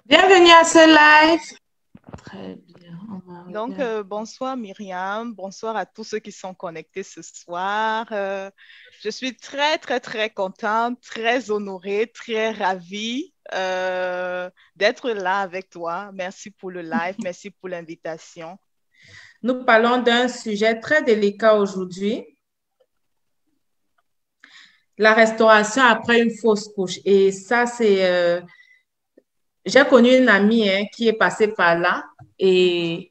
Bienvenue à ce live. Très bien, on va Donc, regarder. bonsoir Myriam, bonsoir à tous ceux qui sont connectés ce soir. Je suis très, très, très contente, très honorée, très ravie d'être là avec toi. Merci pour le live, merci pour l'invitation. Nous parlons d'un sujet très délicat aujourd'hui, la restauration après une fausse couche. Et ça, j'ai connu une amie qui est passée par là Mhm, et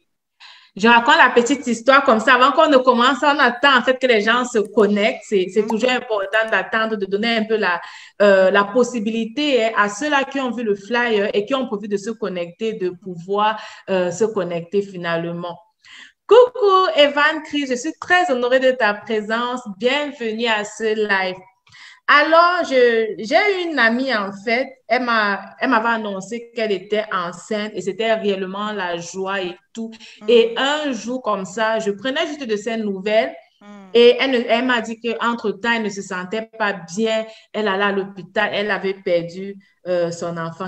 je raconte la petite histoire comme ça. Avant qu'on ne commence, on attend en fait que les gens se connectent. C'est toujours mhm, important d'attendre, de donner un peu la possibilité à ceux-là qui ont vu le flyer et qui ont prévu de se connecter, de pouvoir se connecter finalement. Coucou Evan Chris, je suis très honorée de ta présence. Bienvenue à ce live. Alors, j'ai une amie en fait, elle m'avait annoncé qu'elle était enceinte et c'était réellement la joie et tout. Et mhm, un jour comme ça, je prenais juste de ses nouvelles mhm, et elle m'a dit qu'entre-temps, elle ne se sentait pas bien. Elle allait à l'hôpital, elle avait perdu son enfant.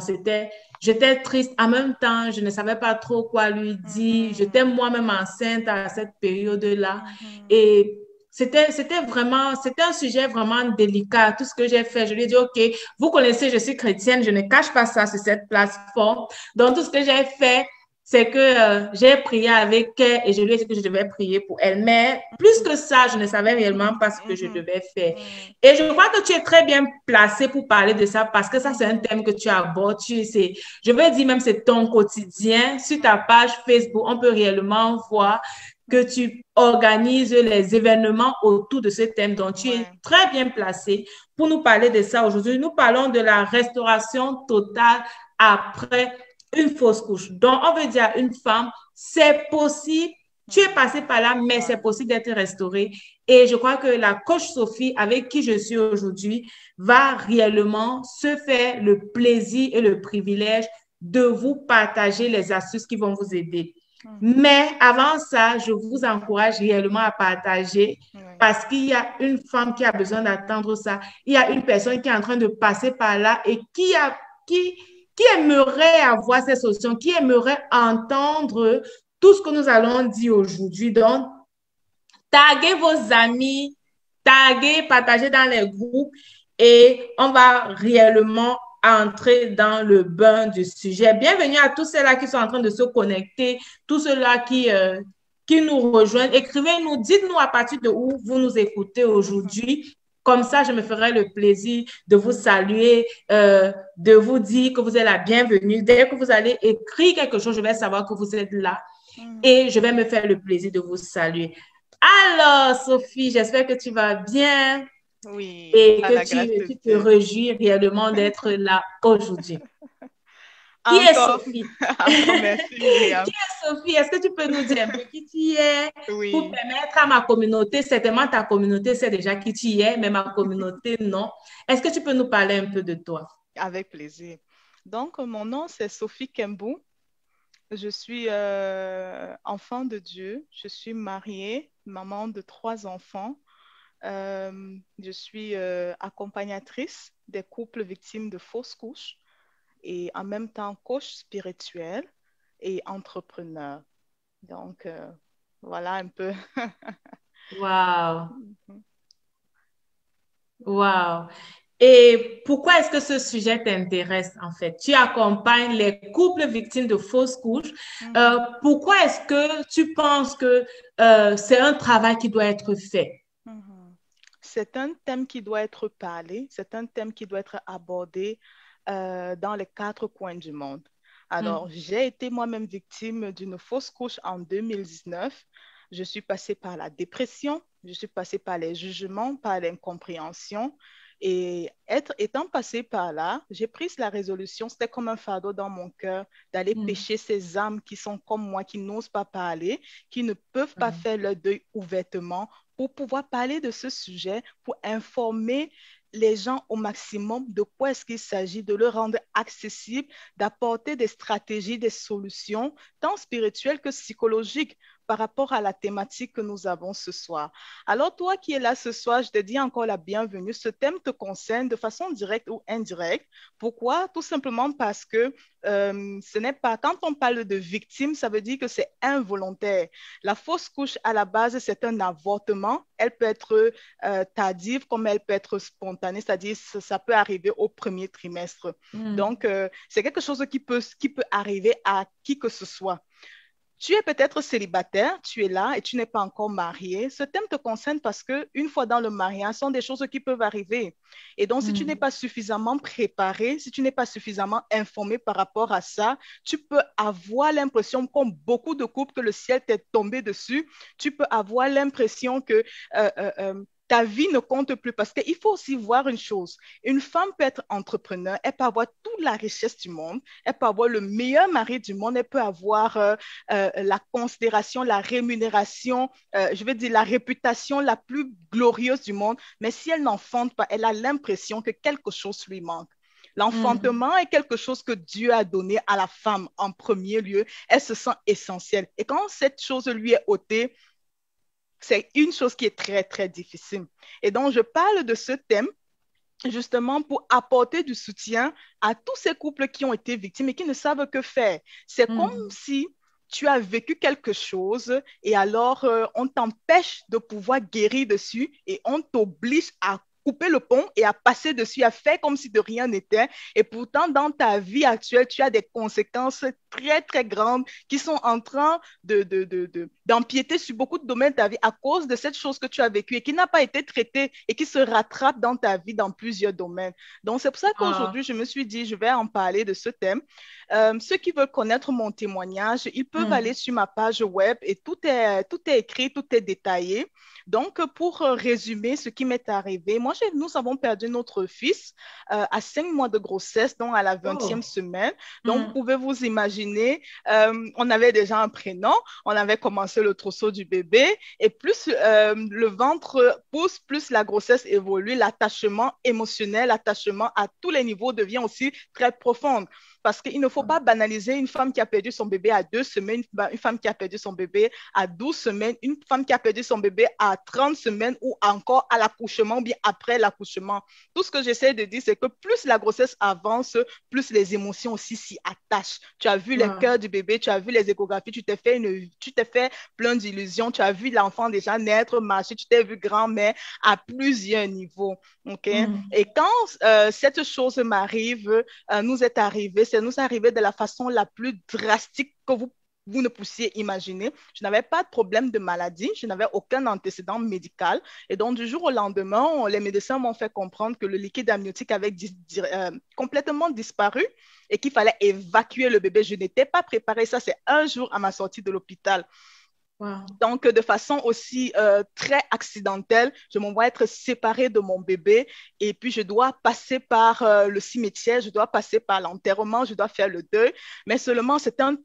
J'étais triste. En même temps, je ne savais pas trop quoi lui dire. J'étais mhm, moi-même enceinte à cette période-là. mhm, Et c'était un sujet vraiment délicat. Tout ce que j'ai fait, je lui ai dit, OK, vous connaissez, je suis chrétienne, je ne cache pas ça sur cette plateforme. Donc, tout ce que j'ai fait, c'est que j'ai prié avec elle et je lui ai dit que je devais prier pour elle. Mais plus que ça, je ne savais réellement pas ce que je mhm, devais faire. mhm, Et je crois que tu es très bien placée pour parler de ça parce que ça, c'est un mhm, thème que tu abordes. Je veux dire même, c'est ton quotidien. Sur ta page Facebook, on peut réellement voir que mhm. tu organises les événements autour de ce thème. Donc, tu es Ouais. très bien placé pour nous parler de ça aujourd'hui. Nous parlons de la restauration totale après une fausse couche. Donc, on veut dire à une femme, c'est possible, tu es Mhm. passé par là, mais c'est Ouais. possible d'être restauré. Et je crois que la coach Sophie, avec qui je suis aujourd'hui, va réellement se faire le plaisir et le privilège de vous partager les astuces qui vont vous aider. Mhm. Mais avant ça, je vous encourage réellement à partager Ouais. parce qu'il y a une femme qui a besoin d'attendre ça. Il y a une personne qui est en train de passer par là et qui, qui aimerait avoir ces solutions, qui aimerait entendre tout ce que nous allons dire aujourd'hui. Donc, taguez vos amis, taguez, partagez dans les groupes et on va réellement entrer dans le bain du sujet. Bienvenue à tous ceux-là qui sont en train de se connecter, tous ceux-là qui nous rejoignent. Écrivez-nous, dites-nous à partir de où vous nous écoutez Mhm. aujourd'hui. Comme ça, je me ferai le plaisir de vous saluer, de vous dire que vous êtes la bienvenue. Dès que vous allez écrire quelque chose, je vais savoir que vous êtes là Mhm. et je vais me faire le plaisir de vous saluer. Alors, Sophie, j'espère que tu vas bien Oui, et par que la grâce de tu te Dieu. réjouis réellement d'être là aujourd'hui. Qui est Encore, Sophie? encore merci, Qui Myriam. est Sophie? Est-ce que tu peux nous dire un peu qui tu es pour Oui, permettre à ma communauté, certainement ta communauté sait déjà qui tu es, mais ma communauté non. Est-ce que tu peux nous parler un peu de toi? avec plaisir. Donc, mon nom, c'est Sophie Kembou. Je suis enfant de Dieu. Je suis mariée, maman de trois enfants. Je suis accompagnatrice des couples victimes de fausses couches et en même temps coach spirituel et entrepreneur. Donc, voilà un peu. Wow, wow. Et pourquoi est-ce que ce sujet t'intéresse en fait? Tu accompagnes les couples victimes de fausses couches. Mhm, Pourquoi est-ce que tu penses que c'est un travail qui doit être fait? mhm. C'est un thème qui doit être parlé, c'est un thème qui doit être abordé dans les quatre coins du monde. Alors, Mhm. j'ai été moi-même victime d'une fausse couche en 2019. Je suis passée par la dépression, je suis passée par les jugements, par l'incompréhension. Et étant passée par là, j'ai pris la résolution, c'était comme un fardeau dans mon cœur, d'aller Mhm. pêcher ces âmes qui sont comme moi, qui n'osent pas parler, qui ne peuvent pas Mhm. faire leur deuil ouvertement pour pouvoir parler de ce sujet, pour informer les gens au maximum de quoi est-ce qu'il s'agit, de le rendre accessible, d'apporter des stratégies, des solutions, tant spirituelles que psychologiques, par rapport à la thématique que nous avons ce soir. Alors, toi qui es là ce soir, je te dis encore la bienvenue. Ce thème te concerne de façon directe ou indirecte. Pourquoi? Tout simplement parce que ce n'est pas, quand on parle de victime, ça veut dire que c'est involontaire. La fausse couche, à la base, c'est un avortement. Elle peut être tardive comme elle peut être spontanée, c'est-à-dire ça peut arriver au premier trimestre. Mm. Donc, c'est quelque chose qui peut arriver à qui que ce soit. Tu es peut-être célibataire, tu es là et tu n'es pas encore marié. Ce thème te concerne parce que une fois dans le mariage, ce sont des choses qui peuvent arriver. Et donc, si tu n'es Mm. pas suffisamment préparé, si tu n'es pas suffisamment informé par rapport à ça, tu peux avoir l'impression, comme beaucoup de couples, que le ciel t'est tombé dessus. Tu peux avoir l'impression que ta vie ne compte plus parce qu'il faut aussi voir une chose. Une femme peut être entrepreneur, elle peut avoir toute la richesse du monde, elle peut avoir le meilleur mari du monde, elle peut avoir la considération, la rémunération, je veux dire la réputation la plus glorieuse du monde, mais si elle n'enfante pas, elle a l'impression que quelque chose lui manque. Mm. L'enfantement est quelque chose que Dieu a donné à la femme en premier lieu. Elle se sent essentielle. Et quand cette chose lui est ôtée, c'est une chose qui est très, très difficile. Et donc, je parle de ce thème justement pour apporter du soutien à tous ces couples qui ont été victimes et qui ne savent que faire. C'est comme Mm. si tu as vécu quelque chose et alors on t'empêche de pouvoir guérir dessus et on t'oblige à couper le pont et à passer dessus, à faire comme si de rien n'était. Et pourtant, dans ta vie actuelle, tu as des conséquences très, très grandes qui sont en train d'empiéter sur beaucoup de domaines de ta vie à cause de cette chose que tu as vécue et qui n'a pas été traitée et qui se rattrape dans ta vie dans plusieurs domaines. Donc, c'est pour ça Ah. qu'aujourd'hui, je me suis dit, je vais en parler de ce thème. Ceux qui veulent connaître mon témoignage, ils peuvent aller Mm. sur ma page web et tout est écrit, tout est détaillé. Donc, pour résumer ce qui m'est arrivé, nous avons perdu notre fils à 5 mois de grossesse, donc à la 20e Oh. semaine. Donc, vous Mm. pouvez vous imaginer, on avait déjà un prénom, on avait commencé le trousseau du bébé, et plus le ventre pousse, plus la grossesse évolue, l'attachement émotionnel, l'attachement à tous les niveaux devient aussi très profond. Parce qu'il ne faut pas banaliser une femme qui a perdu son bébé à 2 semaines, une femme qui a perdu son bébé à 12 semaines, une femme qui a perdu son bébé à 30 semaines ou encore à l'accouchement ou bien après l'accouchement. Tout ce que j'essaie de dire, c'est que plus la grossesse avance, plus les émotions aussi s'y attachent. Tu as vu les Ah. cœurs du bébé, tu as vu les échographies, tu t'es fait plein d'illusions, tu as vu l'enfant déjà naître, marcher, tu t'es vu grand-mère à plusieurs niveaux. Okay? Mm. Et quand cette chose m'arrive, nous est arrivé de la façon la plus drastique que vous ne puissiez imaginer. Je n'avais pas de problème de maladie, je n'avais aucun antécédent médical. Et donc, du jour au lendemain, les médecins m'ont fait comprendre que le liquide amniotique avait complètement disparu et qu'il fallait évacuer le bébé. Je n'étais pas préparée. Ça, c'est un jour à ma sortie de l'hôpital. Wow. Donc, de façon aussi très accidentelle, je m'envoie être séparée de mon bébé et puis je dois passer par le cimetière, je dois passer par l'enterrement, je dois faire le deuil. Mais seulement, c'est un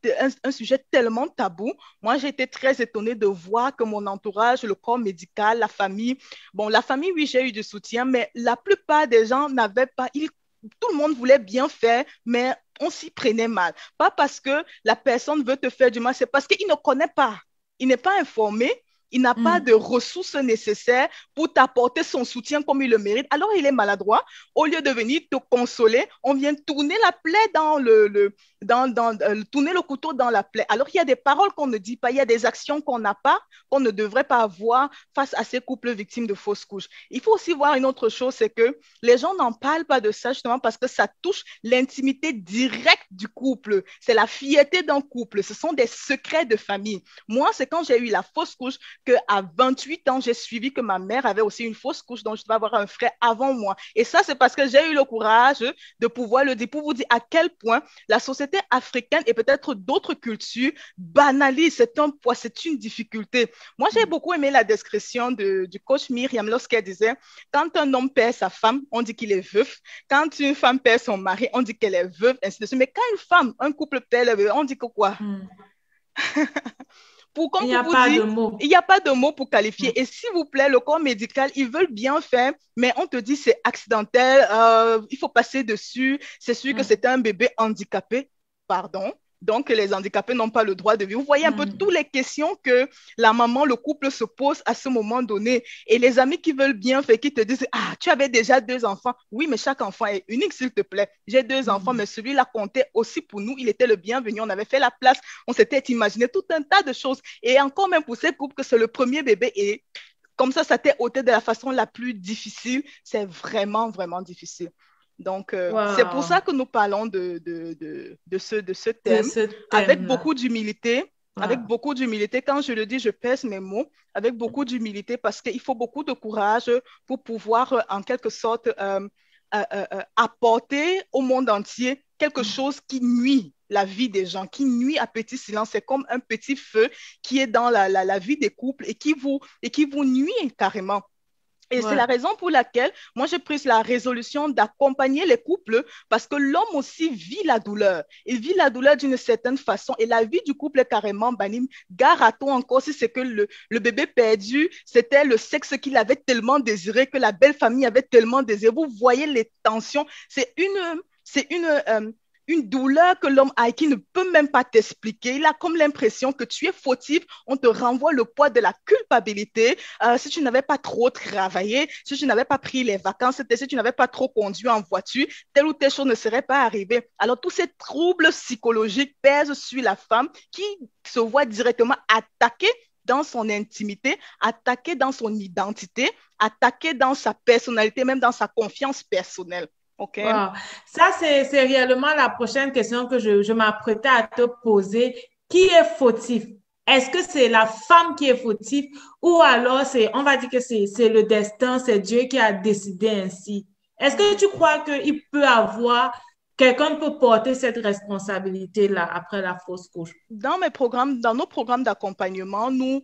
sujet tellement tabou. Moi, j'ai été très étonnée de voir que mon entourage, le corps médical, la famille, bon, la famille, oui, j'ai eu du soutien, mais la plupart des gens n'avaient pas, tout le monde voulait bien faire, mais on s'y prenait mal. Pas parce que la personne veut te faire du mal, c'est parce qu'il ne connaît pas. Il n'est pas informé, il n'a pas de Mm. ressources nécessaires pour t'apporter son soutien comme il le mérite. Alors il est maladroit. Au lieu de venir te consoler, on vient tourner la plaie tourner le couteau dans la plaie. Alors il y a des paroles qu'on ne dit pas, il y a des actions qu'on n'a pas, qu'on ne devrait pas avoir face à ces couples victimes de fausses couches. Il faut aussi voir une autre chose, c'est que les gens n'en parlent pas de ça justement parce que ça touche l'intimité directe du couple. C'est la fierté d'un couple. Ce sont des secrets de famille. Moi, c'est quand j'ai eu la fausse couche qu'à 28 ans, j'ai suivi que ma mère avait aussi une fausse couche, donc je devais avoir un frère avant moi. Et ça, c'est parce que j'ai eu le courage de pouvoir le dire, pour vous dire à quel point la société africaine et peut-être d'autres cultures banalisent. C'est un poids, c'est une difficulté. Moi, j'ai beaucoup aimé la description du coach Myriam lorsqu'elle disait, quand un homme perd sa femme, on dit qu'il est veuf. Quand une femme perd son mari, on dit qu'elle est veuve, ainsi de suite. Mais quand une femme, un couple perd le bébé, on dit que quoi? Mm. Il Comme n'y pour a vous pas dire, de mots. il n'y a pas de mots pour Mm. qualifier. Et s'il vous plaît, le corps médical, ils veulent bien faire, mais on te dit c'est accidentel, il faut passer dessus, c'est sûr que Mm. c'est un bébé handicapé. Pardon. Donc, les handicapés n'ont pas le droit de vivre. Vous voyez un peu toutes les questions que la maman, le couple se pose à ce moment donné. Et les amis qui veulent bien faire, qui te disent, ah, tu avais déjà 2 enfants. Oui, mais chaque enfant est unique, s'il te plaît. J'ai 2 enfants, mais celui-là comptait aussi pour nous. Il était le bienvenu. On avait fait la place. On s'était imaginé tout un tas de choses. Et encore même pour ces couples que c'est le premier bébé et comme ça t'est ôté de la façon la plus difficile, c'est vraiment, vraiment difficile. Donc, c'est pour ça Wow. que nous parlons de ce De thème ce avec thème-là. beaucoup d'humilité. Avec Wow. beaucoup d'humilité, quand je le dis, je pèse mes mots avec beaucoup d'humilité parce qu'il faut beaucoup de courage pour pouvoir, en quelque sorte, apporter au monde entier quelque chose qui nuit la vie des gens, qui nuit à petit silence. C'est comme un petit feu qui est dans la vie des couples et qui vous nuit carrément. Et c'est Ouais. la raison pour laquelle moi j'ai pris la résolution d'accompagner les couples parce que l'homme aussi vit la douleur. Il vit la douleur d'une certaine façon et la vie du couple est carrément bannie. Gare à toi encore si c'est que le bébé perdu, c'était le sexe qu'il avait tellement désiré, que la belle famille avait tellement désiré. Vous voyez les tensions. C'est une douleur que l'homme a et qui ne peut même pas t'expliquer. Il a comme l'impression que tu es fautif. On te renvoie le poids de la culpabilité. Si tu n'avais pas trop travaillé, si tu n'avais pas pris les vacances, si tu n'avais pas trop conduit en voiture, telle ou telle chose ne serait pas arrivée. Alors, tous ces troubles psychologiques pèsent sur la femme qui se voit directement attaquée dans son intimité, attaquée dans son identité, attaquée dans sa personnalité, même dans sa confiance personnelle. OK? Wow. Ça, c'est réellement la prochaine question que je m'apprêtais à te poser. Qui est fautif? Est-ce que c'est la femme qui est fautive ou alors on va dire que c'est le destin, c'est Dieu qui a décidé ainsi? Est-ce que tu crois qu'il peut avoir, quelqu'un peut porter cette responsabilité-là après la fausse couche? Dans nos programmes d'accompagnement, nous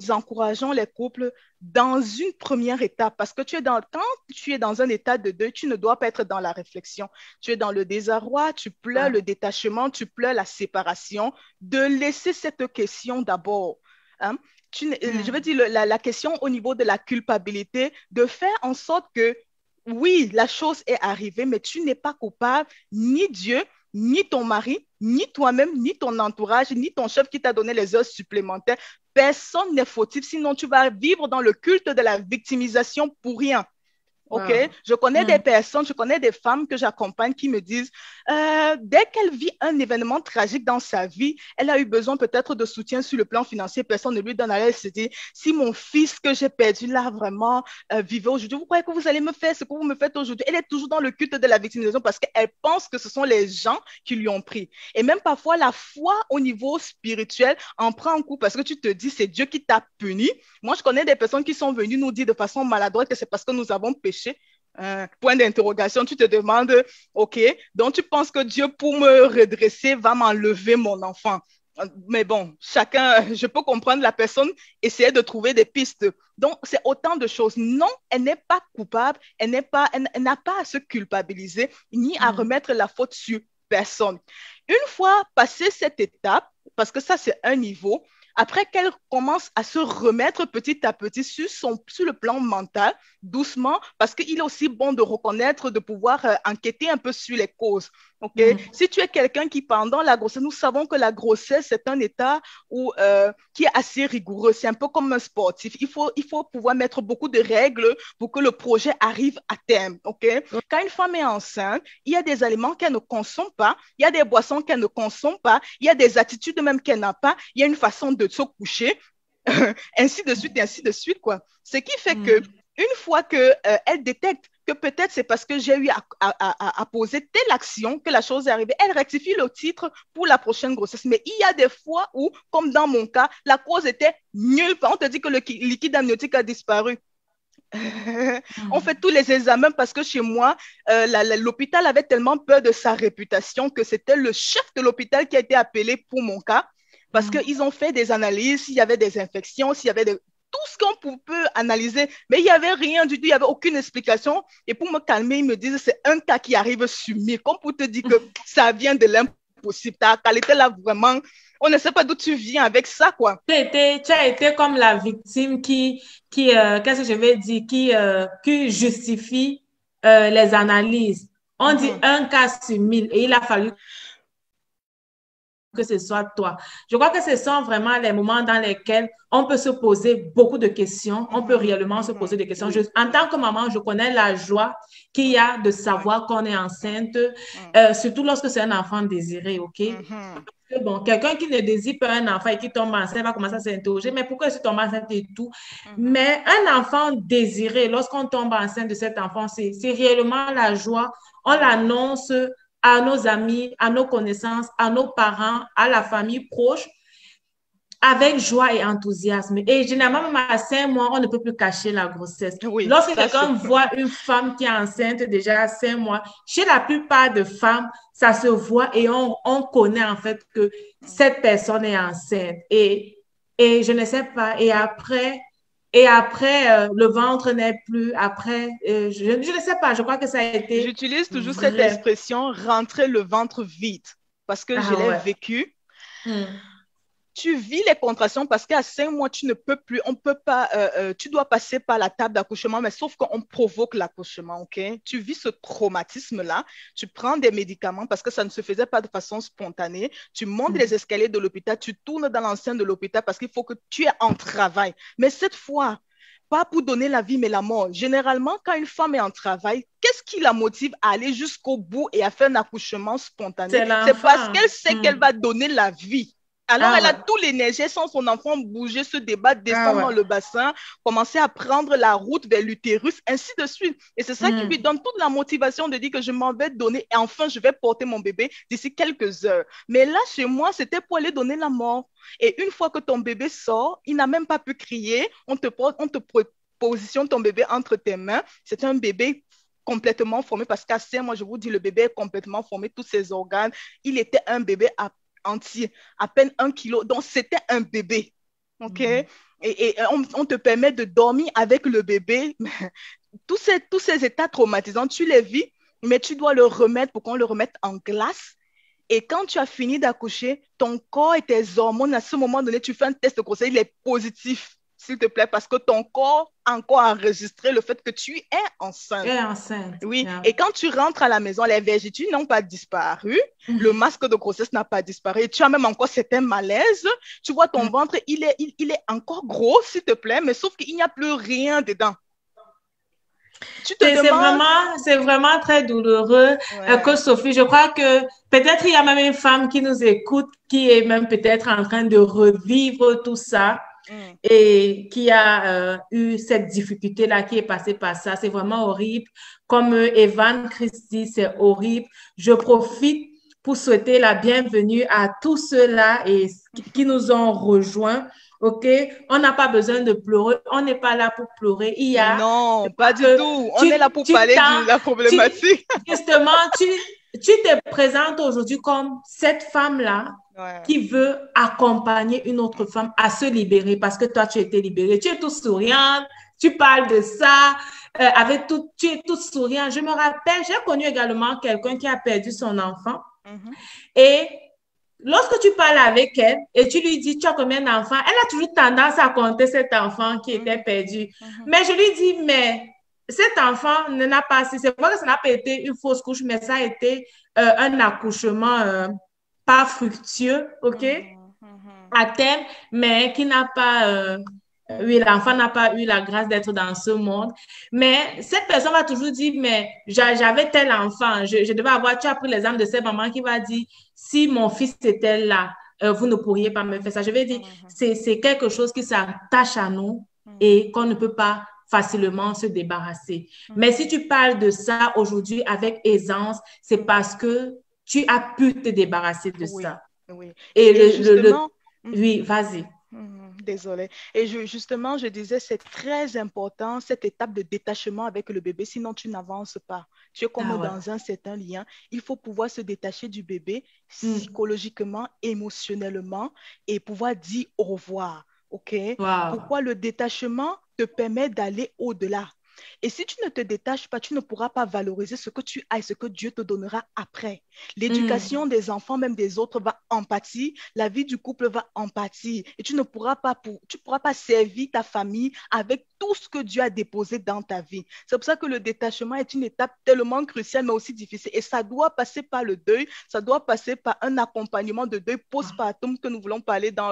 encourageons les couples dans une première étape parce que quand tu es dans un état de deuil, tu ne dois pas être dans la réflexion. Tu es dans le désarroi, tu pleures le détachement, tu pleures la séparation, de laisser cette question d'abord. Hein? Je veux dire, la question au niveau de la culpabilité, de faire en sorte que oui, la chose est arrivée, mais tu n'es pas coupable, ni Dieu, ni ton mari, ni toi-même, ni ton entourage, ni ton chef qui t'a donné les heures supplémentaires. Personne n'est fautif, sinon tu vas vivre dans le culte de la victimisation pour rien. OK? Wow. Je connais des personnes, je connais des femmes que j'accompagne qui me disent, dès qu'elle vit un événement tragique dans sa vie, elle a eu besoin peut-être de soutien sur le plan financier, personne ne lui donne. Elle se dit, si mon fils que j'ai perdu là vraiment vivait aujourd'hui, vous croyez que vous allez me faire ce que vous me faites aujourd'hui? Elle est toujours dans le culte de la victimisation parce qu'elle pense que ce sont les gens qui lui ont pris. Et même parfois, la foi au niveau spirituel en prend un coup parce que tu te dis, c'est Dieu qui t'a puni. Moi, je connais des personnes qui sont venues nous dire de façon maladroite que c'est parce que nous avons péché. Point d'interrogation, tu te demandes, OK, donc tu penses que Dieu, pour me redresser, va m'enlever mon enfant. Mais bon, chacun, je peux comprendre la personne, essayer de trouver des pistes. Donc, c'est autant de choses. Non, elle n'est pas coupable, elle n'a pas à se culpabiliser, ni à remettre la faute sur personne. Une fois passé cette étape, parce que ça, c'est un niveau, après qu'elle commence à se remettre petit à petit sur le plan mental, doucement, parce qu'il est aussi bon de reconnaître, de pouvoir enquêter un peu sur les causes. Okay? Si tu es quelqu'un qui, pendant la grossesse, nous savons que la grossesse, c'est un état qui est assez rigoureux. C'est un peu comme un sportif. Il faut pouvoir mettre beaucoup de règles pour que le projet arrive à terme. Okay? Quand une femme est enceinte, il y a des aliments qu'elle ne consomme pas, il y a des boissons qu'elle ne consomme pas, il y a des attitudes même qu'elle n'a pas, il y a une façon de se coucher, ainsi de suite, quoi. Ce qui fait que une fois qu'elle détecte que peut-être c'est parce que j'ai eu à poser telle action que la chose est arrivée, elle rectifie le titre pour la prochaine grossesse. Mais il y a des fois où, comme dans mon cas, la cause était nulle part. On te dit que le liquide amniotique a disparu. On fait tous les examens parce que chez moi, l'hôpital avait tellement peur de sa réputation que c'était le chef de l'hôpital qui a été appelé pour mon cas parce qu'ils ont fait des analyses, s'il y avait des infections, s'il y avait tout ce qu'on peut analyser, mais il n'y avait rien du tout, il n'y avait aucune explication. Et pour me calmer, ils me disent c'est un cas qui arrive sur 1000, comme pour te dire que ça vient de l'impossible. Ta qualité là, vraiment, on ne sait pas d'où tu viens avec ça, quoi. Tu as été comme la victime qu'est-ce que je vais dire, qui justifie les analyses. On dit un cas sur 1000 et il a fallu que ce soit toi. Je crois que ce sont vraiment les moments dans lesquels on peut se poser beaucoup de questions, on peut réellement se poser des questions. En tant que maman, je connais la joie qu'il y a de savoir qu'on est enceinte, surtout lorsque c'est un enfant désiré, OK? Bon, quelqu'un qui ne désire pas un enfant et qui tombe enceinte va commencer à s'interroger, mais pourquoi est-ce que tombe enceinte et tout? Mais un enfant désiré, lorsqu'on tombe enceinte de cet enfant, c'est réellement la joie. On l'annonce à nos amis, à nos connaissances, à nos parents, à la famille proche, avec joie et enthousiasme. Et généralement, même à 5 mois, on ne peut plus cacher la grossesse. Oui, lorsque quelqu'un voit une femme qui est enceinte déjà à 5 mois, chez la plupart des femmes, ça se voit et on connaît en fait que cette personne est enceinte. Et je ne sais pas, et après, le ventre n'est plus. Après, je ne sais pas, je crois que ça a été j'utilise toujours cette vrai. expression, rentrer le ventre vide, parce que je Ah l'ai ouais. vécu. Hmm. Tu vis les contractions parce qu'à 5 mois, tu ne peux plus, on peut pas, tu dois passer par la table d'accouchement, mais sauf qu'on provoque l'accouchement, ok? Tu vis ce traumatisme-là, tu prends des médicaments parce que ça ne se faisait pas de façon spontanée, tu montes les escaliers de l'hôpital, tu tournes dans l'enceinte de l'hôpital parce qu'il faut que tu es en travail. Mais cette fois, pas pour donner la vie, mais la mort. Généralement, quand une femme est en travail, qu'est-ce qui la motive à aller jusqu'au bout et à faire un accouchement spontané? C'est C'est parce l'enfant. qu'elle sait qu'elle va donner la vie. Alors, Ah elle a ouais. tout l'énergie sans son enfant bouger, se débattre, Ah descendre ouais. dans le bassin, commencer à prendre la route vers l'utérus, ainsi de suite. Et c'est ça qui lui donne toute la motivation de dire que je m'en vais donner et enfin, je vais porter mon bébé d'ici quelques heures. Mais là, chez moi, c'était pour aller donner la mort. Et une fois que ton bébé sort, il n'a même pas pu crier. On te positionne ton bébé entre tes mains. C'est un bébé complètement formé parce qu'à 5 mois, je vous dis, le bébé est complètement formé, tous ses organes. Il était un bébé entier, à peine 1 kilo. Donc, c'était un bébé. OK? Et on te permet de dormir avec le bébé. Tous ces états traumatisants, tu les vis, mais tu dois le remettre pour qu'on le remette en glace. Et quand tu as fini d'accoucher, ton corps et tes hormones, à ce moment donné, tu fais un test de grossesse, il est positif, s'il te plaît, parce que ton corps a encore enregistré le fait que tu es enceinte. Elle est enceinte. Oui, Yeah. et quand tu rentres à la maison, les vergetures n'ont pas disparu, le masque de grossesse n'a pas disparu, et tu as même encore certains malaises. Tu vois, ton ventre, il est encore gros, s'il te plaît, mais sauf qu'il n'y a plus rien dedans. Tu te demandes... C'est vraiment très douloureux que Sophie, je crois que peut-être il y a même une femme qui nous écoute qui est même peut-être en train de revivre tout ça et qui a eu cette difficulté-là, qui est passée par ça. C'est vraiment horrible. Comme Evan Christie, c'est horrible. Je profite pour souhaiter la bienvenue à tous ceux-là qui nous ont rejoints. OK? On n'a pas besoin de pleurer. On n'est pas là pour pleurer. Non, pas du tout. On est là pour parler de la problématique. Justement, tu te présentes aujourd'hui comme cette femme-là qui veut accompagner une autre femme à se libérer parce que toi, tu étais libérée. Tu es toute souriante. Tu parles de ça. Tu es toute souriante. Je me rappelle, j'ai connu également quelqu'un qui a perdu son enfant. Et lorsque tu parles avec elle et tu lui dis, tu as combien d'enfants, elle a toujours tendance à compter cet enfant qui était perdu. Mais je lui dis, mais cet enfant n'a pas, c'est vrai que ça n'a pas été une fausse couche, mais ça a été un accouchement pas fructueux, OK, à terme, mais qui n'a pas... oui, l'enfant n'a pas eu la grâce d'être dans ce monde. Mais cette personne va toujours dire, mais j'avais tel enfant, je devais avoir, tu as pris l'exemple de cette maman qui va dire, si mon fils était là, vous ne pourriez pas me faire ça. Je vais dire, c'est quelque chose qui s'attache à nous et qu'on ne peut pas facilement se débarrasser. Mais si tu parles de ça aujourd'hui avec aisance, c'est parce que tu as pu te débarrasser de ça. Oui. Et justement... Oui, vas-y. Désolée. Et justement, je disais, c'est très important, cette étape de détachement avec le bébé, sinon tu n'avances pas. Tu es comme dans un certain lien. Il faut pouvoir se détacher du bébé psychologiquement, émotionnellement et pouvoir dire au revoir. OK? Wow. Pourquoi le détachement te permet d'aller au-delà? Et si tu ne te détaches pas, tu ne pourras pas valoriser ce que tu as et ce que Dieu te donnera après. Mm. L'éducation des enfants, même des autres, va en pâtir. La vie du couple va en pâtir. Et tu pourras pas servir ta famille avec tout ce que Dieu a déposé dans ta vie. C'est pour ça que le détachement est une étape tellement cruciale, mais aussi difficile. Et ça doit passer par le deuil, ça doit passer par un accompagnement de deuil postpartum que nous voulons parler dans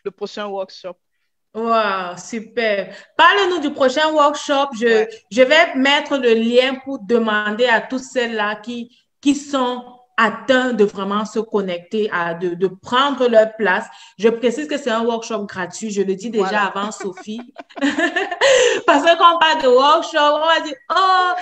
le prochain workshop. Wow, super. Parle-nous du prochain workshop. Ouais. Je vais mettre le lien pour demander à tous ceux-là qui sont atteints de vraiment se connecter, de prendre leur place. Je précise que c'est un workshop gratuit. Je le dis déjà Voilà. avant, Sophie. Parce que quand on parle de workshop, on va dire, oh,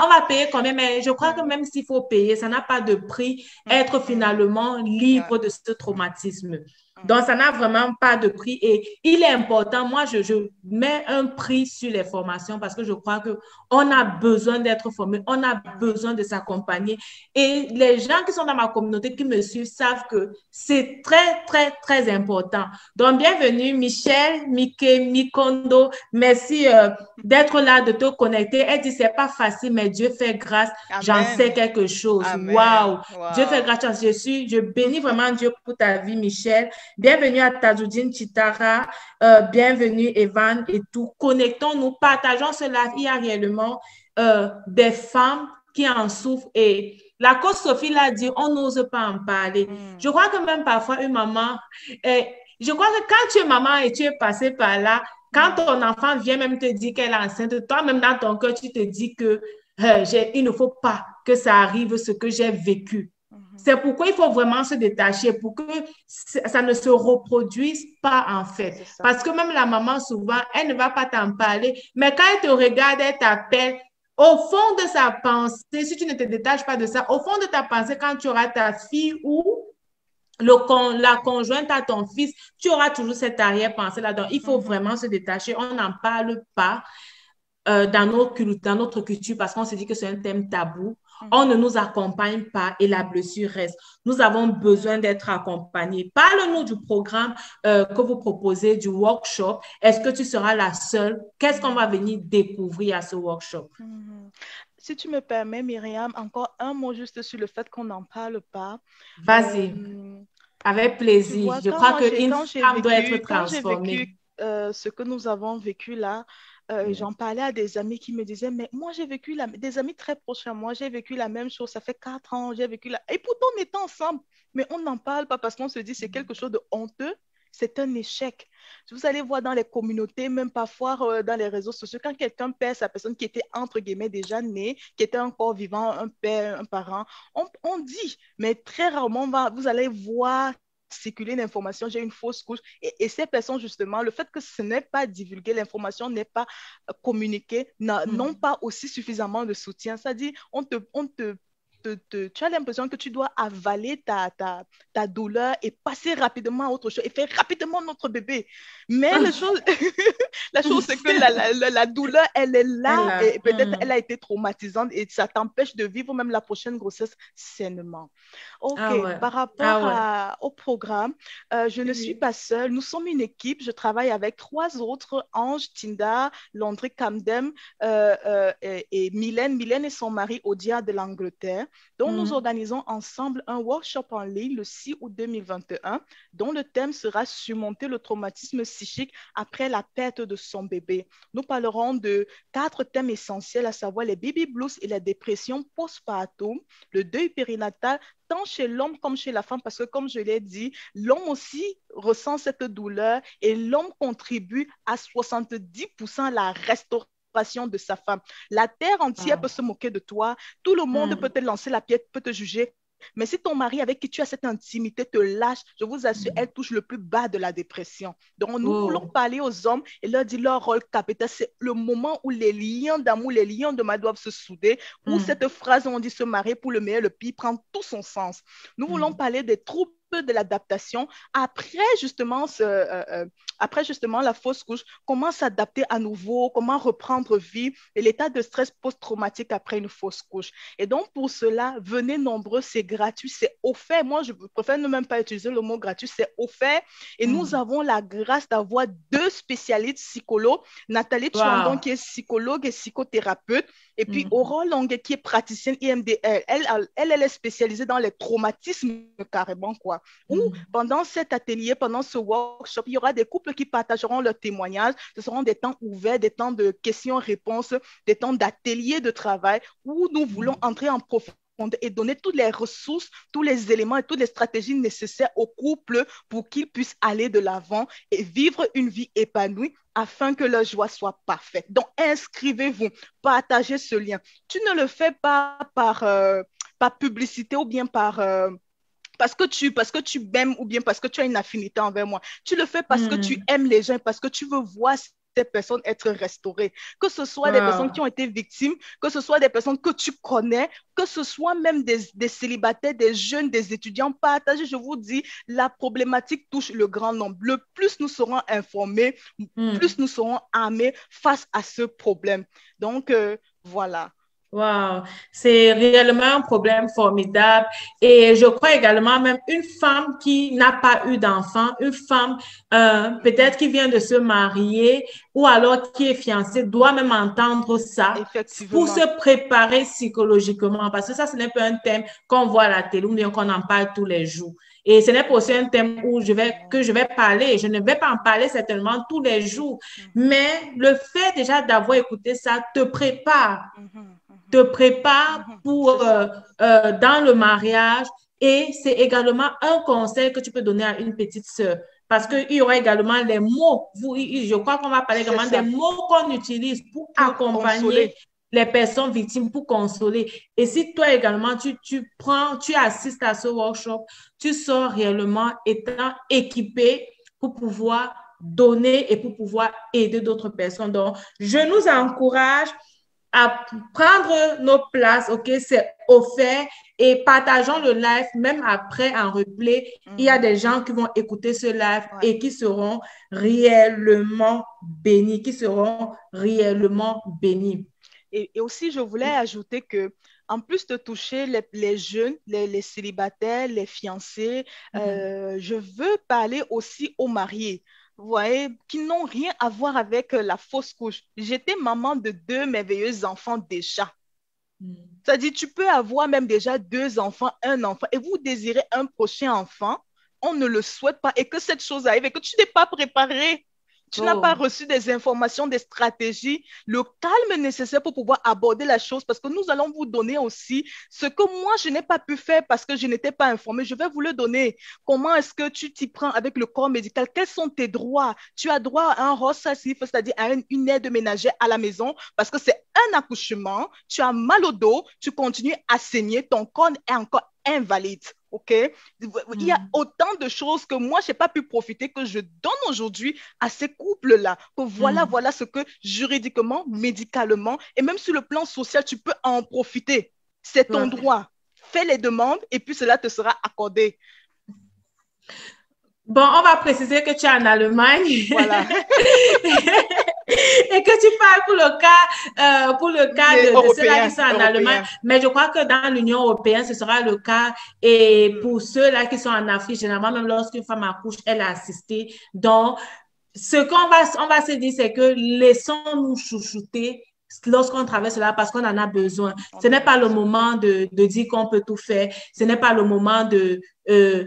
on va payer quand même. Mais je crois que même s'il faut payer, ça n'a pas de prix. Être finalement Ouais. libre de ce traumatisme. Donc, Mhm. ça n'a vraiment pas de prix et il est important. Moi, je mets un prix sur les formations parce que je crois qu'on a besoin d'être formé, on a besoin de s'accompagner. Et les gens qui sont dans ma communauté, qui me suivent, savent que c'est très, très, très important. Donc, bienvenue, Michel, Mickey, Mikondo. Merci d'être là, de te connecter. Elle dit, c'est pas facile, mais Dieu fait grâce. J'en sais Amen. quelque chose. Amen. Waouh! Dieu fait Wow. grâce. Je bénis vraiment Dieu pour ta vie, Michel. Bienvenue à Tajoudine Chitara, bienvenue Evan et tout. Connectons-nous, partageons cela. Il y a réellement des femmes qui en souffrent et la cause Sophie l'a dit, on n'ose pas en parler. Je Mm. crois que même parfois une maman, je crois que quand tu es maman et tu es passé par là, quand Mm. ton enfant vient même te dire qu'elle est enceinte, toi-même dans ton cœur, tu te dis que il ne faut pas que ça arrive ce que j'ai vécu. Mhm. C'est pourquoi il faut vraiment se détacher pour que ça ne se reproduise pas en fait. C'est ça. Parce que même la maman, souvent, elle ne va pas t'en parler, mais quand elle te regarde, elle t'appelle. Au fond de sa pensée, si tu ne te détaches pas de ça, au fond de ta pensée, quand tu auras ta fille ou la conjointe à ton fils, tu auras toujours cette arrière-pensée-là. Donc, il faut Mhm. vraiment se détacher. On n'en parle pas dans notre culture parce qu'on se dit que c'est un thème tabou. On ne Mhm. nous accompagne pas et la blessure reste. Nous avons besoin d'être accompagnés. Parle-nous du programme que vous proposez, du workshop. Est-ce que tu seras la seule? Qu'est-ce qu'on va venir découvrir à ce workshop? Mhm. Si tu me permets, Myriam, encore un mot juste sur le fait qu'on n'en parle pas. Vas-y, Euh, avec Tu plaisir. vois, Je crois qu'une quand femme doit être j'ai transformée. vécu ce que nous avons vécu là, Mm. j'en parlais à des amis qui me disaient, mais moi j'ai vécu des amis très proches à moi, j'ai vécu la même chose, ça fait 4 ans, j'ai vécu et pourtant on était ensemble, mais on n'en parle pas parce qu'on se dit c'est quelque chose de honteux, c'est un échec. Vous allez voir dans les communautés, même parfois dans les réseaux sociaux, quand quelqu'un perd sa personne qui était entre guillemets déjà née, qui était encore vivant, un père, un parent, on dit, mais très rarement vous allez voir circuler l'information, j'ai une fausse couche. Et ces personnes, justement, le fait que ce n'est pas divulgué, l'information n'est pas communiquée, n'ont Mm. pas aussi suffisamment de soutien. C'est-à-dire, tu as l'impression que tu dois avaler ta douleur et passer rapidement à autre chose et faire rapidement notre bébé. Mais la chose c'est que la douleur, elle est Elle là là. et peut-être elle Mm. a été traumatisante et ça t'empêche de vivre même la prochaine grossesse sainement. OK, Ah ouais. par rapport Ah ouais. au programme, je ne suis Oui. pas seule. Nous sommes une équipe. Je travaille avec trois autres, Ange, Tinda, Landry Camdem et Mylène. Mylène et son mari, Odia de l'Angleterre. Donc, nous Mm. organisons ensemble un workshop en ligne le 6 août 2021, dont le thème sera surmonter le traumatisme psychique après la perte de son bébé. Nous parlerons de 4 thèmes essentiels, à savoir les baby blues et la dépression postpartum, le deuil périnatal, tant chez l'homme comme chez la femme, parce que comme je l'ai dit, l'homme aussi ressent cette douleur et l'homme contribue à 70% à la restauration de sa femme. La terre entière Ah. peut se moquer de toi, tout le monde peut Mm. te lancer la pierre, peut te juger, mais si ton mari avec qui tu as cette intimité te lâche, je vous assure, elle touche le plus bas de la dépression. Donc, nous voulons Oh. parler aux hommes et leur dire leur rôle capital. C'est le moment où les liens d'amour, les liens de main doivent se souder, où Mm. cette phrase, on dit se marier pour le meilleur, le pire, prend tout son sens. Nous voulons Mm. parler des troubles peu de l'adaptation après justement la fausse couche, comment s'adapter à nouveau, comment reprendre vie et l'état de stress post-traumatique après une fausse couche. Et donc, pour cela, venez nombreux, c'est gratuit, c'est offert. Moi, je préfère ne même pas utiliser le mot gratuit, c'est offert. Et nous avons la grâce d'avoir deux spécialistes psychologues, Nathalie Chuandon, Wow. qui est psychologue et psychothérapeute, et puis Aurore Longue, qui est praticienne IMDR. Elle est spécialisée dans les traumatismes carrément, quoi. Ou pendant cet atelier, pendant ce workshop, il y aura des couples qui partageront leurs témoignages. Ce seront des temps ouverts, des temps de questions-réponses, des temps d'atelier de travail où nous voulons entrer en profondeur et donner toutes les ressources, tous les éléments et toutes les stratégies nécessaires au couple pour qu'ils puissent aller de l'avant et vivre une vie épanouie afin que leur joie soit parfaite. Donc, inscrivez-vous, partagez ce lien. Tu ne le fais pas par publicité ou bien parce que tu m'aimes ou bien parce que tu as une affinité envers moi. Tu le fais parce que tu aimes les gens, parce que tu veux voir ces personnes être restaurées. Que ce soit des personnes qui Wow. ont été victimes, que ce soit des personnes que tu connais, que ce soit même des célibataires, des jeunes, des étudiants. Partagez, je vous dis, la problématique touche le grand nombre. Le plus nous serons informés, plus nous serons armés face à ce problème. Donc, voilà. Wow, c'est réellement un problème formidable. Et je crois également même une femme qui n'a pas eu d'enfant, une femme peut-être qui vient de se marier ou alors qui est fiancée, doit même entendre ça pour Effectivement. se préparer psychologiquement. Parce que ça, ce n'est pas un thème qu'on voit à la télé ou bien qu'on en parle tous les jours. Et ce n'est pas aussi un thème où que je vais parler. Je ne vais pas en parler certainement tous les jours. Mais le fait déjà d'avoir écouté ça te prépare pour dans le mariage et c'est également un conseil que tu peux donner à une petite sœur. Parce qu'il y aura également les mots. Je crois qu'on va parler C'est également des ça. mots qu'on utilise pour Pour accompagner consoler. les personnes victimes, pour consoler. Et si toi également, tu assistes à ce workshop, tu sors réellement étant équipé pour pouvoir donner et pour pouvoir aider d'autres personnes. Donc, je nous encourage à prendre nos places, ok, c'est offert et partageons le live, même après en replay, il y a des gens qui vont écouter ce live Ouais. et qui seront réellement bénis, qui seront réellement bénis. Et aussi, je voulais ajouter que, en plus de toucher les jeunes, les célibataires, les fiancés, je veux parler aussi aux mariés, vous voyez, qui n'ont rien à voir avec la fausse couche. J'étais maman de deux merveilleux enfants déjà. C'est-à-dire, tu peux avoir même déjà deux enfants, un enfant, et vous désirez un prochain enfant, on ne le souhaite pas, et que cette chose arrive, et que tu n'es pas préparé. Tu n'as pas Oh, reçu des informations, des stratégies, le calme nécessaire pour pouvoir aborder la chose, parce que nous allons vous donner aussi ce que moi, je n'ai pas pu faire parce que je n'étais pas informée. Je vais vous le donner. Comment est-ce que tu t'y prends avec le corps médical? Quels sont tes droits? Tu as droit à un ROSASIF, c'est-à-dire à une aide ménagère à la maison, parce que c'est un accouchement, tu as mal au dos, tu continues à saigner, ton corps est encore invalide. OK? Il y a autant de choses que moi, je n'ai pas pu profiter, que je donne aujourd'hui à ces couples-là. Que voilà ce que juridiquement, médicalement, et même sur le plan social, tu peux en profiter. C'est ton ouais. droit. Fais les demandes et puis cela te sera accordé. Bon, on va préciser que tu es en Allemagne Voilà. et que tu parles pour le cas Les de ceux-là qui Européens, sont en Allemagne. Européens. Mais je crois que dans l'Union européenne, ce sera le cas. Et pour ceux-là qui sont en Afrique, généralement, même lorsqu'une femme accouche, elle est assistée. Donc, ce on va se dire, c'est que laissons-nous chouchouter lorsqu'on traverse cela parce qu'on en a besoin. On Ce en n'est a pas le besoin. moment de dire qu'on peut tout faire. Ce n'est pas le moment euh,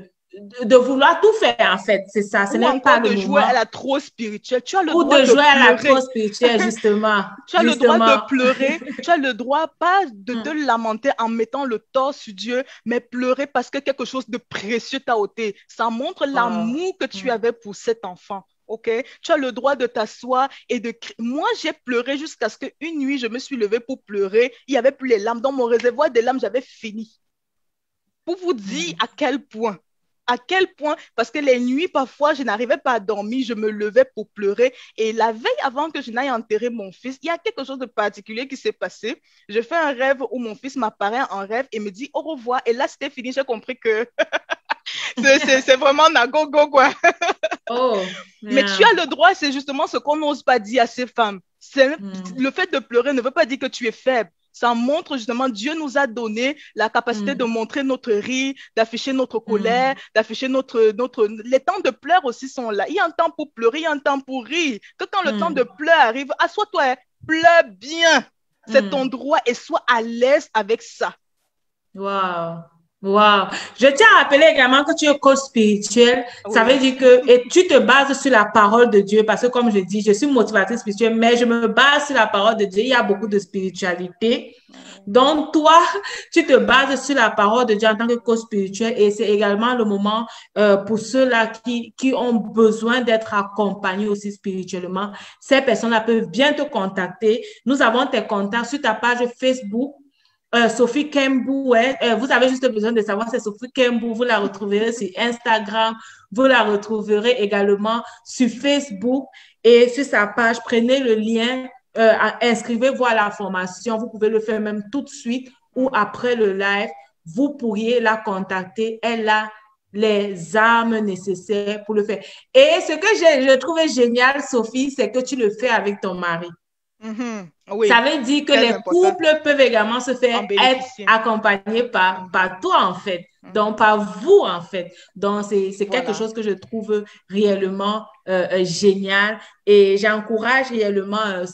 de vouloir tout faire, en fait. C'est ça. Ce Ou n'est pas encore le de jouer à moment. la trop spirituelle. Tu as le Ou droit de de jouer à la trop pleurer. spirituelle, justement. Tu as le droit de Justement. pleurer, tu as le droit pas de te lamenter en mettant le tort sur Dieu, mais pleurer parce que quelque chose de précieux t'a ôté. Ça montre Wow. l'amour que tu avais pour cet enfant. OK? Tu as le droit de t'asseoir et de crier. Moi, j'ai pleuré jusqu'à ce qu'une nuit, je me suis levée pour pleurer. Il n'y avait plus les larmes. Dans mon réservoir des larmes, j'avais fini. Pour vous dire à quel point, parce que les nuits, parfois, je n'arrivais pas à dormir, je me levais pour pleurer. Et la veille, avant que je n'aille enterrer mon fils, il y a quelque chose de particulier qui s'est passé. Je fais un rêve où mon fils m'apparaît en rêve et me dit au revoir. Et là, c'était fini, j'ai compris que C'est vraiment nagogo, quoi. Oh, Mais tu yeah. as le droit, c'est justement ce qu'on n'ose pas dire à ces femmes. Mm, Le fait de pleurer ne veut pas dire que tu es faible. Ça montre justement, Dieu nous a donné la capacité de mm, montrer notre rire, d'afficher notre colère, mm, d'afficher notre... Les temps de pleurs aussi sont là. Il y a un temps pour pleurer, il y a un temps pour rire. Que quand le temps de mm, pleurs arrive, assois-toi, hein, pleure bien. C'est ton mm. droit et sois à l'aise avec ça. Wow. Wow. Je tiens à rappeler également que tu es coach spirituel. Ça veut Oui. dire que et tu te bases sur la parole de Dieu parce que comme je dis, je suis motivatrice spirituelle, mais je me base sur la parole de Dieu. Il y a beaucoup de spiritualité. Donc, toi, tu te bases sur la parole de Dieu en tant que coach spirituel et c'est également le moment pour ceux-là qui ont besoin d'être accompagnés aussi spirituellement. Ces personnes-là peuvent bien te contacter. Nous avons tes contacts sur ta page Facebook. Sophie Kembou, ouais. Vous avez juste besoin de savoir, c'est Sophie Kembou. Vous la retrouverez sur Instagram. Vous la retrouverez également sur Facebook et sur sa page. Prenez le lien, inscrivez-vous à la formation. Vous pouvez le faire même tout de suite ou après le live. Vous pourriez la contacter. Elle a les armes nécessaires pour le faire. Et ce que je trouvais génial, Sophie, c'est que tu le fais avec ton mari. Ça Oui, veut dire que très les important. couples peuvent également se En faire être bénéficier. accompagnés par toi, en fait. Donc, par vous, en fait. Donc, c'est quelque Voilà. chose que je trouve réellement génial. Et j'encourage réellement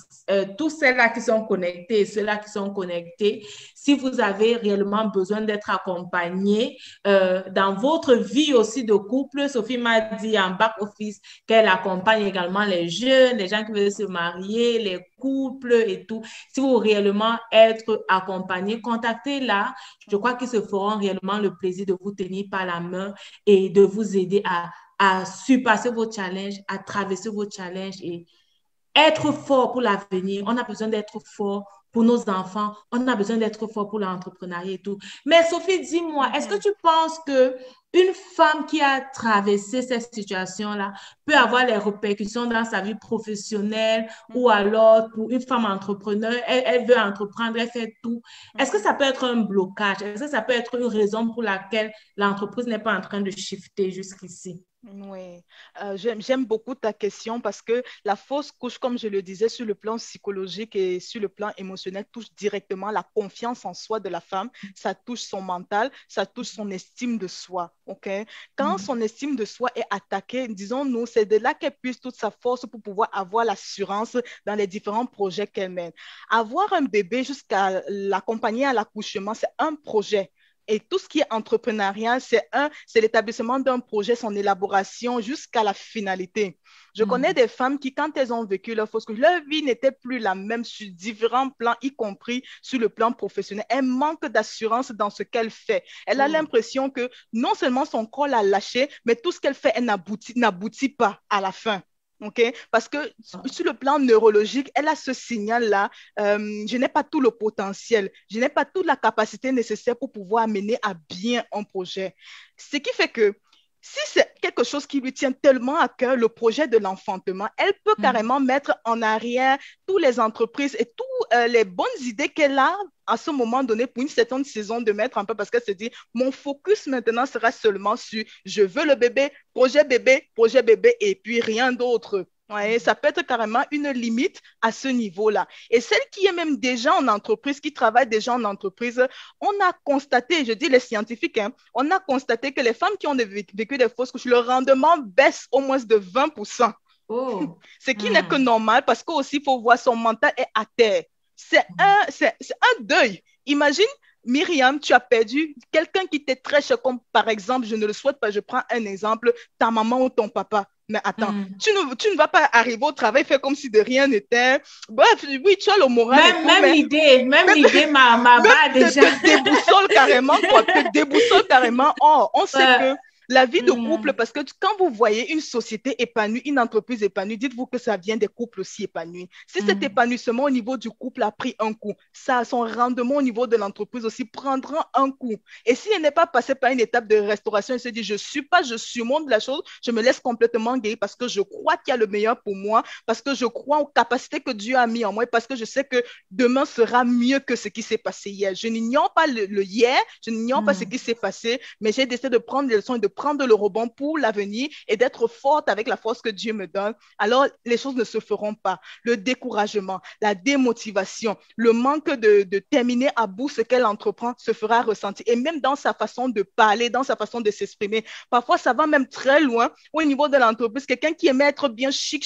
tous ceux-là qui sont connectés et ceux-là qui sont connectés. Si vous avez réellement besoin d'être accompagnés dans votre vie aussi de couple, Sophie m'a dit en back-office qu'elle accompagne également les jeunes, les gens qui veulent se marier, les couples et tout. Si vous voulez réellement être accompagné, contactez-la. Je crois qu'ils se feront réellement le plaisir de vous tenir par la main et de vous aider à surpasser vos challenges, à traverser vos challenges et être fort pour l'avenir. On a besoin d'être fort pour nos enfants. On a besoin d'être fort pour l'entrepreneuriat et tout. Mais Sophie, dis-moi, est-ce que Mhm. tu penses que une femme qui a traversé cette situation-là peut avoir les répercussions dans sa vie professionnelle ou Mhm. alors pour une femme entrepreneur, elle veut entreprendre, elle fait tout. Est-ce que Mhm. ça peut être un blocage? Est-ce que ça peut être une raison pour laquelle l'entreprise n'est pas en train de shifter jusqu'ici? Oui, j'aime beaucoup ta question parce que la fausse couche, comme je le disais, sur le plan psychologique et sur le plan émotionnel, touche directement la confiance en soi de la femme. Ça touche son mental, ça touche son estime de soi. OK? Quand Mm, son estime de soi est attaquée, disons-nous, c'est de là qu'elle puise toute sa force pour pouvoir avoir l'assurance dans les différents projets qu'elle mène. Avoir un bébé jusqu'à l'accompagner à l'accouchement, c'est un projet. Et tout ce qui est entrepreneurial, c'est l'établissement d'un projet, son élaboration jusqu'à la finalité. Je connais mm, des femmes qui, quand elles ont vécu leur fausse couche, leur vie n'était plus la même sur différents plans, y compris sur le plan professionnel. Elle manque d'assurance dans ce qu'elle fait. Elle a mm, l'impression que non seulement son corps l'a lâché, mais tout ce qu'elle fait, elle n'aboutit pas à la fin. OK? Parce que sur le plan neurologique, elle a ce signal-là. Je n'ai pas tout le potentiel. Je n'ai pas toute la capacité nécessaire pour pouvoir mener à bien un projet. Ce qui fait que si c'est quelque chose qui lui tient tellement à cœur, le projet de l'enfantement, elle peut mm. carrément mettre en arrière toutes les entreprises et toutes les bonnes idées qu'elle a à ce moment donné pour une certaine saison de mettre un peu parce qu'elle se dit, mon focus maintenant sera seulement sur je veux le projet bébé et puis rien d'autre. Ouais, ça peut être carrément une limite à ce niveau-là. Et celle qui est même déjà en entreprise, qui travaille déjà en entreprise, on a constaté, je dis les scientifiques, hein, on a constaté que les femmes qui ont vécu des fausses couches, le rendement baisse au moins de 20%. Oh, Ce qui n'est que mm. normal parce qu'aussi, il faut voir son mental est à terre. C'est un deuil. Imagine, Myriam, tu as perdu quelqu'un qui t'est très cher, comme par exemple, je ne le souhaite pas, je prends un exemple, ta maman ou ton papa. Mais attends, Mm. tu ne vas pas arriver au travail, faire comme si de rien n'était. Bref, oui, tu as le moral et Même, tout, mais même même, l'idée m'a même bat déjà. te déboussole carrément, quoi, te déboussole carrément. Or, on sait Ouais. que la vie de couple, Mm, parce que quand vous voyez une société épanouie, une entreprise épanouie, dites-vous que ça vient des couples aussi épanouis. Si cet mm, épanouissement au niveau du couple a pris un coup, ça, son rendement au niveau de l'entreprise aussi prendra un coup. Et si elle n'est pas passée par une étape de restauration, elle se dit, je surmonte la chose, je me laisse complètement guérir parce que je crois qu'il y a le meilleur pour moi, parce que je crois aux capacités que Dieu a mis en moi, parce que je sais que demain sera mieux que ce qui s'est passé hier. Je n'ignore pas le hier, je n'ignore pas ce mm, qui s'est passé, mais j'ai décidé de prendre des leçons et de prendre le rebond pour l'avenir et d'être forte avec la force que Dieu me donne, alors les choses ne se feront pas. Le découragement, la démotivation, le manque de terminer à bout ce qu'elle entreprend se fera ressentir. Et même dans sa façon de parler, dans sa façon de s'exprimer, parfois ça va même très loin au niveau de l'entreprise. Quelqu'un qui aimait être bien chic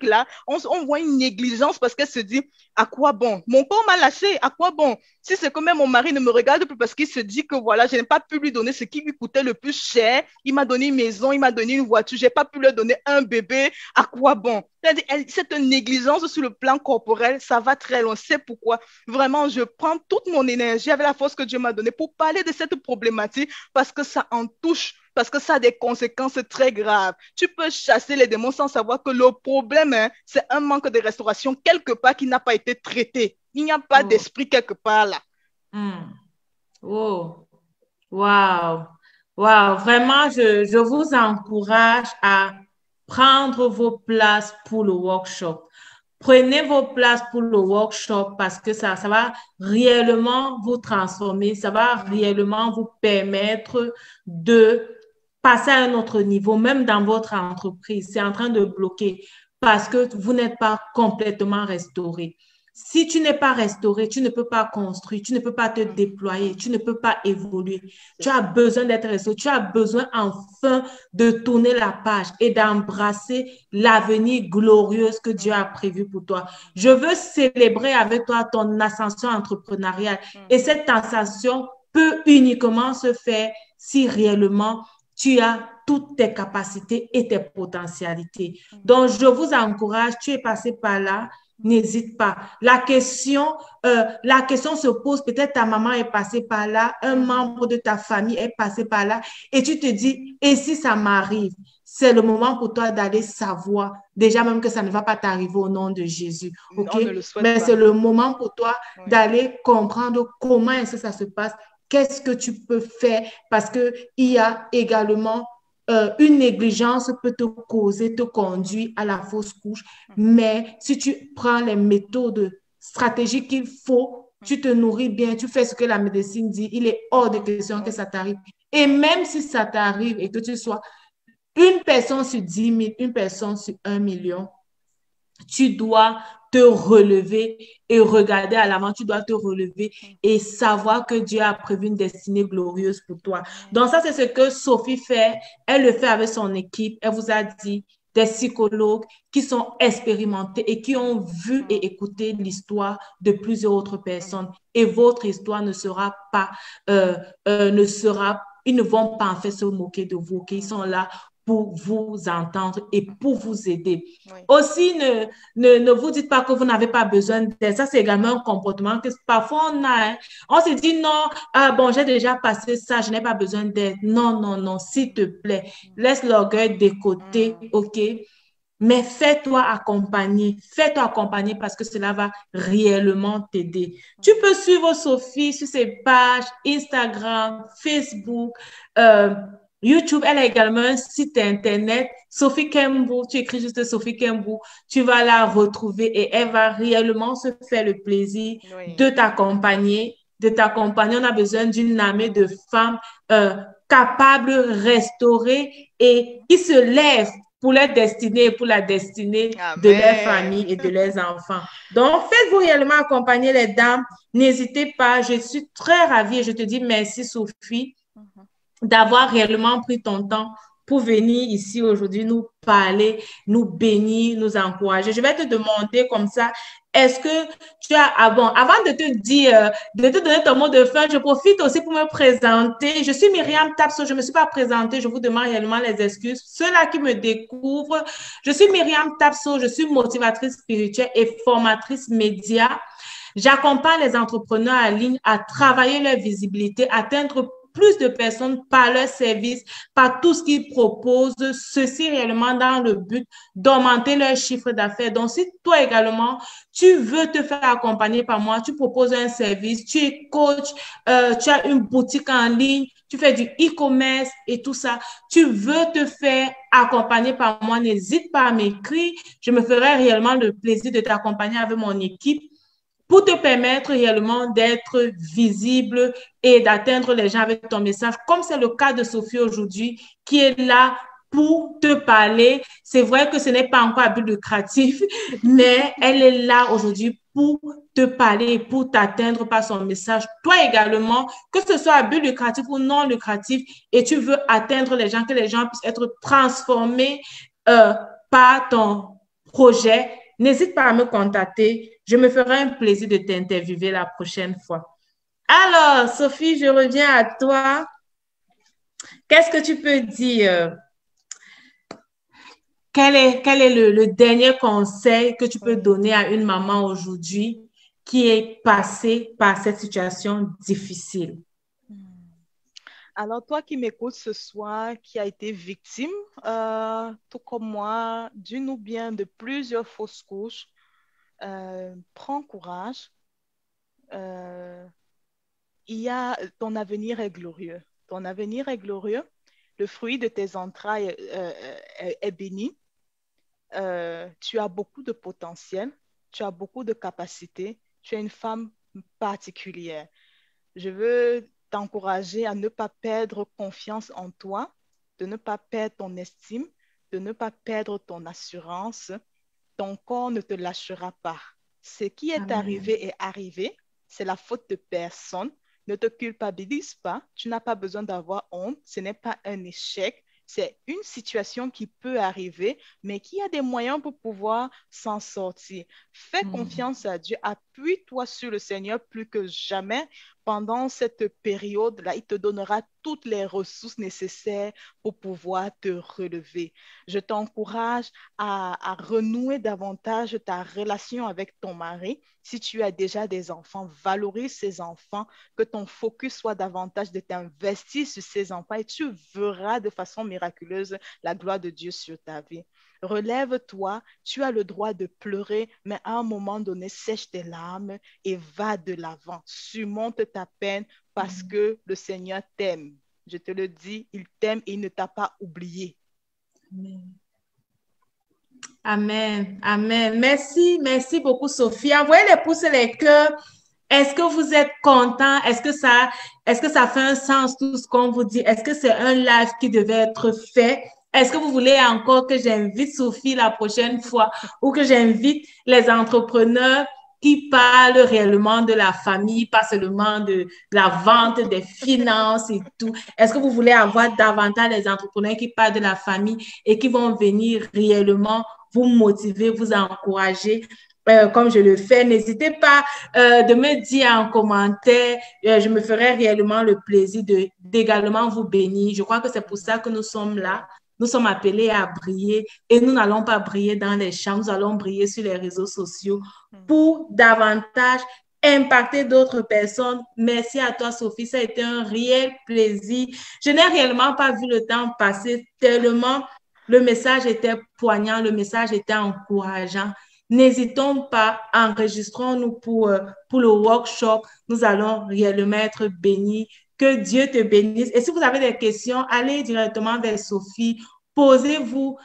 là, on voit une négligence parce qu'elle se dit, à quoi bon? Mon corps m'a lâché, à quoi bon? Si c'est que même mon mari ne me regarde plus parce qu'il se dit que voilà, je n'ai pas pu lui donner ce qui lui coûtait le plus cher. Il m'a donné une maison, il m'a donné une voiture, je n'ai pas pu lui donner un bébé. À quoi bon? Cette négligence sur le plan corporel, ça va très loin. C'est pourquoi vraiment je prends toute mon énergie avec la force que Dieu m'a donnée pour parler de cette problématique parce que ça en touche, parce que ça a des conséquences très graves. Tu peux chasser les démons sans savoir que le problème, hein, c'est un manque de restauration quelque part qui n'a pas été traité. Il n'y a pas d'esprit quelque part là. Oh, wow. Wow. Vraiment, je vous encourage à prendre vos places pour le workshop. Prenez vos places pour le workshop parce que ça va réellement vous transformer, ça va réellement vous permettre de passer à un autre niveau, même dans votre entreprise. C'est en train de bloquer parce que vous n'êtes pas complètement restauré. Si tu n'es pas restauré, tu ne peux pas construire, tu ne peux pas te déployer, tu ne peux pas évoluer. Tu as besoin d'être restauré, tu as besoin enfin de tourner la page et d'embrasser l'avenir glorieux que Dieu a prévu pour toi. Je veux célébrer avec toi ton ascension entrepreneuriale et cette ascension peut uniquement se faire si réellement tu as toutes tes capacités et tes potentialités. Donc, je vous encourage, tu es passé par là, n'hésite pas. La question se pose, peut-être ta maman est passée par là, un membre de ta famille est passé par là, et tu te dis, et si ça m'arrive? C'est le moment pour toi d'aller savoir, déjà même que ça ne va pas t'arriver au nom de Jésus, ok? Mais c'est le moment pour toi d'aller comprendre comment est-ce que ça se passe, qu'est-ce que tu peux faire, parce qu'il y a également une négligence peut te causer, te conduire à la fausse couche. Mais si tu prends les méthodes stratégiques qu'il faut, tu te nourris bien, tu fais ce que la médecine dit, il est hors de question que ça t'arrive. Et même si ça t'arrive et que tu sois une personne sur 10 000, une personne sur 1 million, tu dois te relever et regarder à l'avant, tu dois te relever et savoir que Dieu a prévu une destinée glorieuse pour toi. Donc ça, c'est ce que Sophie fait. Elle le fait avec son équipe. Elle vous a dit des psychologues qui sont expérimentés et qui ont vu et écouté l'histoire de plusieurs autres personnes. Et votre histoire ne sera pas, ils ne vont pas en fait se moquer de vous, qu'ils sont là pour vous entendre et pour vous aider. Oui. Aussi, ne vous dites pas que vous n'avez pas besoin d'aide. Ça, c'est également un comportement que parfois on a. Hein. On se dit non, bon, j'ai déjà passé ça, je n'ai pas besoin d'aide. Non, non, non, s'il te plaît, laisse l'orgueil de côté, ok? Mais fais-toi accompagner parce que cela va réellement t'aider. Tu peux suivre Sophie sur ses pages Instagram, Facebook, YouTube. Elle a également un site internet, Sophie Kembou. Tu écris juste Sophie Kembou, tu vas la retrouver et elle va réellement se faire le plaisir de t'accompagner. On a besoin d'une armée de femmes capables, restaurées et qui se lèvent pour leur destinée et pour la destinée de leur famille et de leurs enfants. Donc, faites-vous réellement accompagner les dames. N'hésitez pas. Je suis très ravie et je te dis merci, Sophie, d'avoir réellement pris ton temps pour venir ici aujourd'hui nous parler, nous bénir, nous encourager. Je vais te demander comme ça, est-ce que tu as... Ah bon, avant de te dire, de te donner ton mot de fin, je profite aussi pour me présenter. Je suis Myriam Tapso, je ne me suis pas présentée, je vous demande réellement les excuses. Ceux-là qui me découvrent, je suis Myriam Tapso, je suis motivatrice spirituelle et formatrice média. J'accompagne les entrepreneurs en ligne à travailler leur visibilité, atteindre plus de personnes par leur service, par tout ce qu'ils proposent, ceci réellement dans le but d'augmenter leur chiffre d'affaires. Donc, si toi également, tu veux te faire accompagner par moi, tu proposes un service, tu es coach, tu as une boutique en ligne, tu fais du e-commerce et tout ça, tu veux te faire accompagner par moi, n'hésite pas à m'écrire. Je me ferai réellement le plaisir de t'accompagner avec mon équipe pour te permettre réellement d'être visible et d'atteindre les gens avec ton message, comme c'est le cas de Sophie aujourd'hui, qui est là pour te parler. C'est vrai que ce n'est pas encore à but lucratif, mais elle est là aujourd'hui pour te parler, pour t'atteindre par son message. Toi également, que ce soit à but lucratif ou non lucratif, et tu veux atteindre les gens, que les gens puissent être transformés par ton projet, n'hésite pas à me contacter. Je me ferai un plaisir de t'interviewer la prochaine fois. Alors, Sophie, je reviens à toi. Qu'est-ce que tu peux dire? Quel est le dernier conseil que tu peux donner à une maman aujourd'hui qui est passée par cette situation difficile? Alors, toi qui m'écoutes ce soir, qui a été victime, tout comme moi, d'une ou bien de plusieurs fausses couches, prends courage. Euh, ton avenir est glorieux. Ton avenir est glorieux. Le fruit de tes entrailles est béni. Tu as beaucoup de potentiel. Tu as beaucoup de capacités. Tu es une femme particulière. Je veux t'encourager à ne pas perdre confiance en toi, de ne pas perdre ton estime, de ne pas perdre ton assurance. Ton corps ne te lâchera pas. Ce qui est Amen. arrivé est arrivé. C'est la faute de personne. Ne te culpabilise pas. Tu n'as pas besoin d'avoir honte. Ce n'est pas un échec. C'est une situation qui peut arriver, mais qui a des moyens pour pouvoir s'en sortir. Fais Mm. confiance à Dieu. Appuie-toi sur le Seigneur plus que jamais. Pendant cette période-là, il te donnera toutes les ressources nécessaires pour pouvoir te relever. Je t'encourage à renouer davantage ta relation avec ton mari. Si tu as déjà des enfants, valorise ces enfants, que ton focus soit davantage de t'investir sur ces enfants et tu verras de façon miraculeuse la gloire de Dieu sur ta vie. Relève-toi, tu as le droit de pleurer, mais à un moment donné, sèche tes larmes et va de l'avant. Surmonte ta peine parce que le Seigneur t'aime. Je te le dis, il t'aime et il ne t'a pas oublié. Amen. Amen. Amen. Merci, merci beaucoup, Sophie. Envoyez les pouces et les cœurs. Est-ce que vous êtes content? Est-ce que ça fait un sens tout ce qu'on vous dit? Est-ce que c'est un live qui devait être fait? Est-ce que vous voulez encore que j'invite Sophie la prochaine fois ou que j'invite les entrepreneurs qui parlent réellement de la famille, pas seulement de la vente, des finances et tout? Est-ce que vous voulez avoir davantage les entrepreneurs qui parlent de la famille et qui vont venir réellement vous motiver, vous encourager? Comme je le fais, n'hésitez pas de me dire en commentaire. Je me ferai réellement le plaisir d'également vous bénir. Je crois que c'est pour ça que nous sommes là. Nous sommes appelés à briller et nous n'allons pas briller dans les champs, nous allons briller sur les réseaux sociaux pour davantage impacter d'autres personnes. Merci à toi, Sophie. Ça a été un réel plaisir. Je n'ai réellement pas vu le temps passer tellement le message était poignant, le message était encourageant. N'hésitons pas, enregistrons-nous pour le workshop. Nous allons réellement être bénis. Que Dieu te bénisse. Et si vous avez des questions, allez directement vers Sophie. Posez-vous,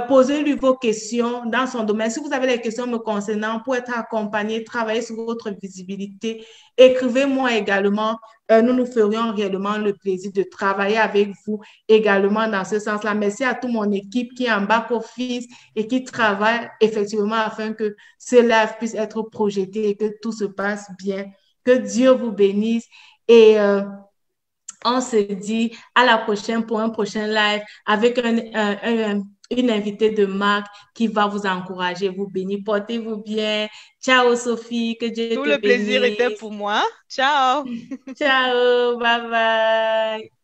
posez-lui vos questions dans son domaine. Si vous avez des questions me concernant pour être accompagné, travailler sur votre visibilité, écrivez-moi également. Nous nous ferions réellement le plaisir de travailler avec vous également dans ce sens-là. Merci à toute mon équipe qui est en back-office et qui travaille effectivement afin que ce live puisse être projeté et que tout se passe bien. Que Dieu vous bénisse et on se dit à la prochaine pour un prochain live avec une invitée de marque qui va vous encourager, vous bénir. Portez-vous bien. Ciao Sophie, que Dieu Tout te le plaisir était bénisse. pour moi. Ciao! Ciao, bye bye.